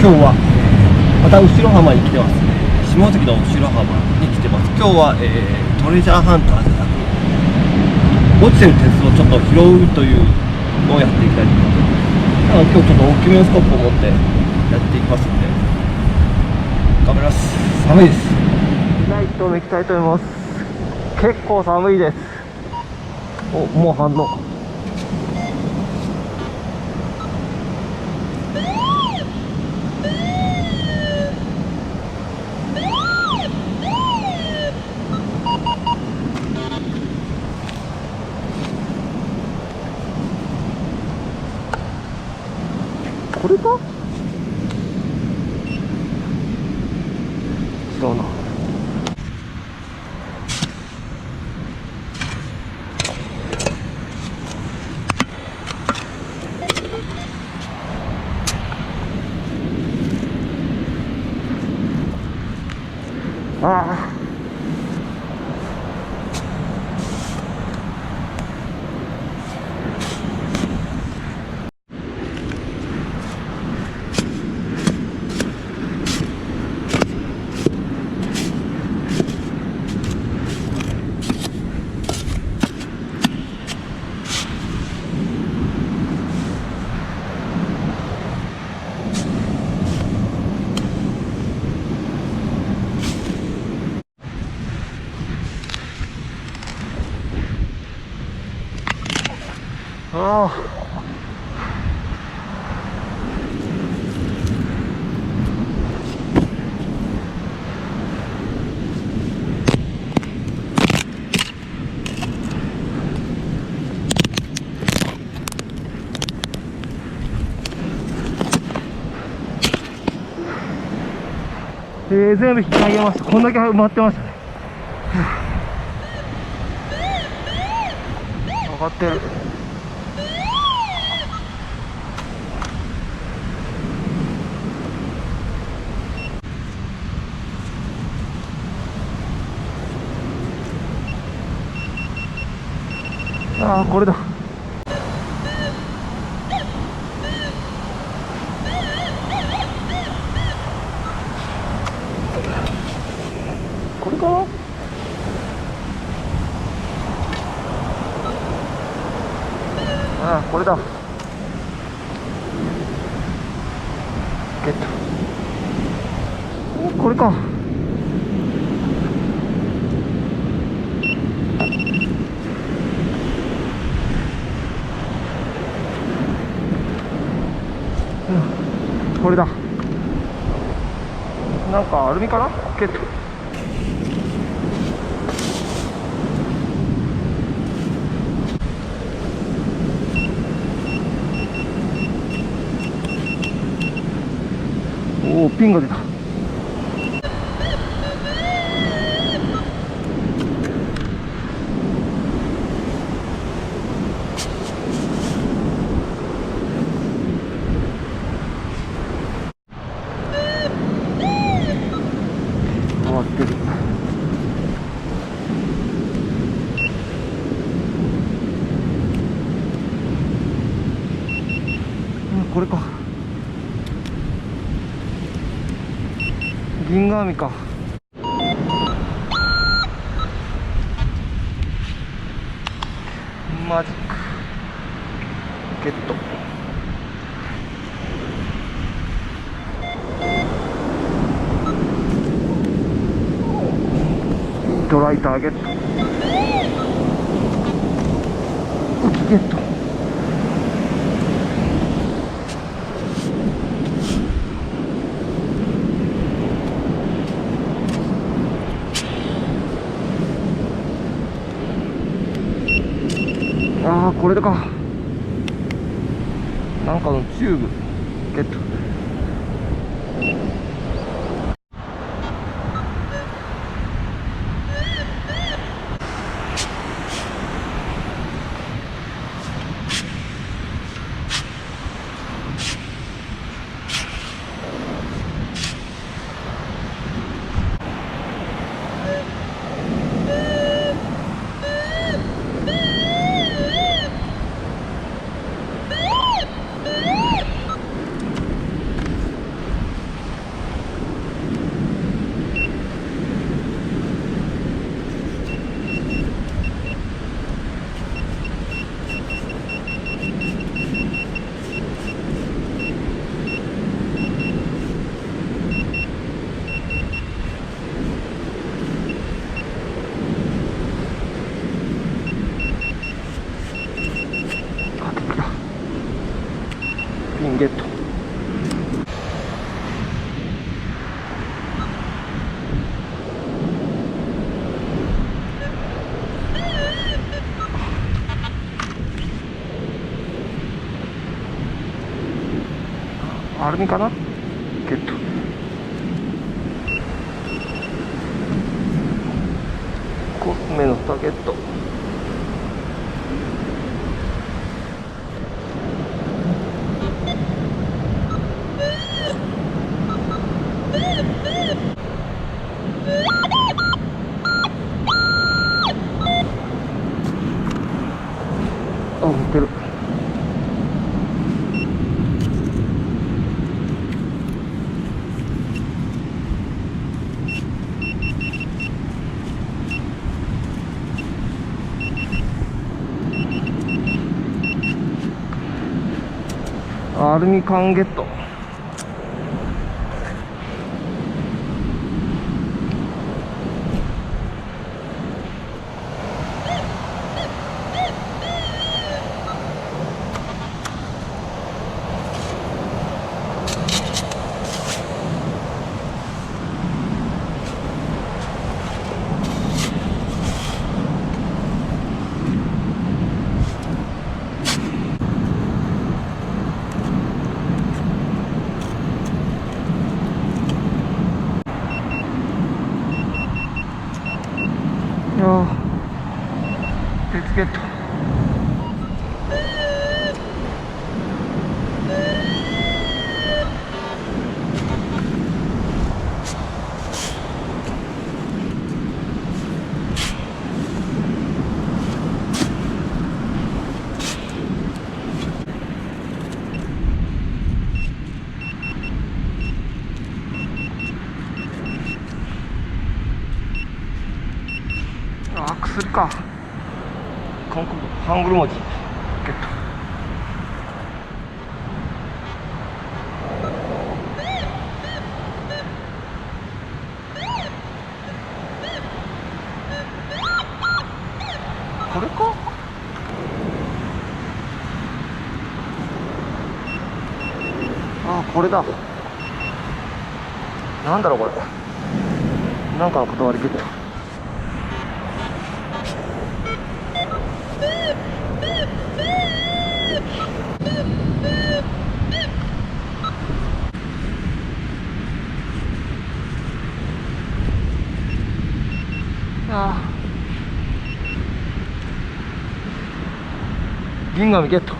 今日は、また後ろ浜に来てます。下関の後ろ浜に来てます。今日は、トレジャーハンターじゃなく、落ちてる鉄をちょっと拾うというのをやっていきたいと思います。今日ちょっと大きめのスコップを持ってやっていきますので、頑張ります。寒いです。ライトを行きたいと思います。結構寒いです。お、もう反応。これか？違うな。ああ。ああ。全部引き上げました。こんだけ埋まってましたね。上がってる。ああ、これだ。これかな。ああ、これだ。ゲット。お、これか。これだ。なんかアルミかな。ゲット。おお、ピンが出た。回ってる。これか。銀河網か。マジックゲット。ドライターゲット。浮きゲット。ああ、これでか。なんかのチューブゲット。アルミかな、ゲット。コスメのタゲット。あ、売ってる。アルミ缶ゲット。鉄ゲット。あ、薬か。韓国ハングル文字ゲット。これか。あ、これだ。なんだろうこれ。なんかの断りゲット。あ、銀紙ゲット。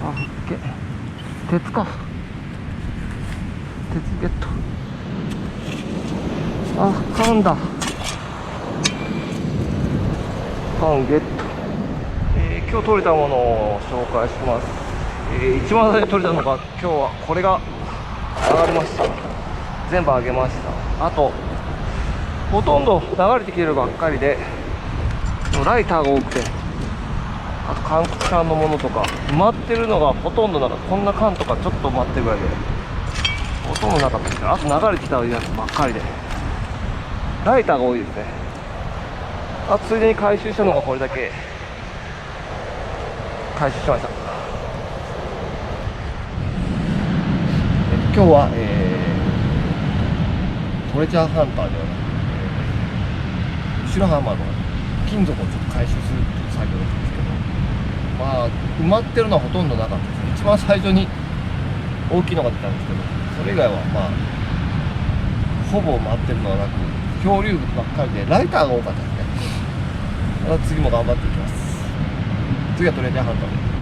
あ、オッケー。鉄か。鉄ゲット。あ、缶だ。缶ゲット。今日取れたものを紹介します。一番最初に取れたのが、今日はこれが上がりました。全部上げました。あとほとんど流れてきてるばっかりで、ライターが多くて、あと韓国産のものとか埋まってるのがほとんどなかった。こんな缶とかちょっと埋まってるぐらいでほとんどなかったです。あと流れてきたやつばっかりでライターが多いですね。あ、ついでに回収したのがこれだけ回収しました。今日は、トレジャーハンターではなく、後ろ浜の金属をちょっと回収するっていう作業だったんですけど、まあ埋まってるのはほとんどなかったです。一番最初に大きいのが出たんですけど、それ以外はまあほぼ埋まってるのはなく、漂流物ばっかりでライターが多かったですね。また次も頑張っていきます。次はトレジャーハンターで。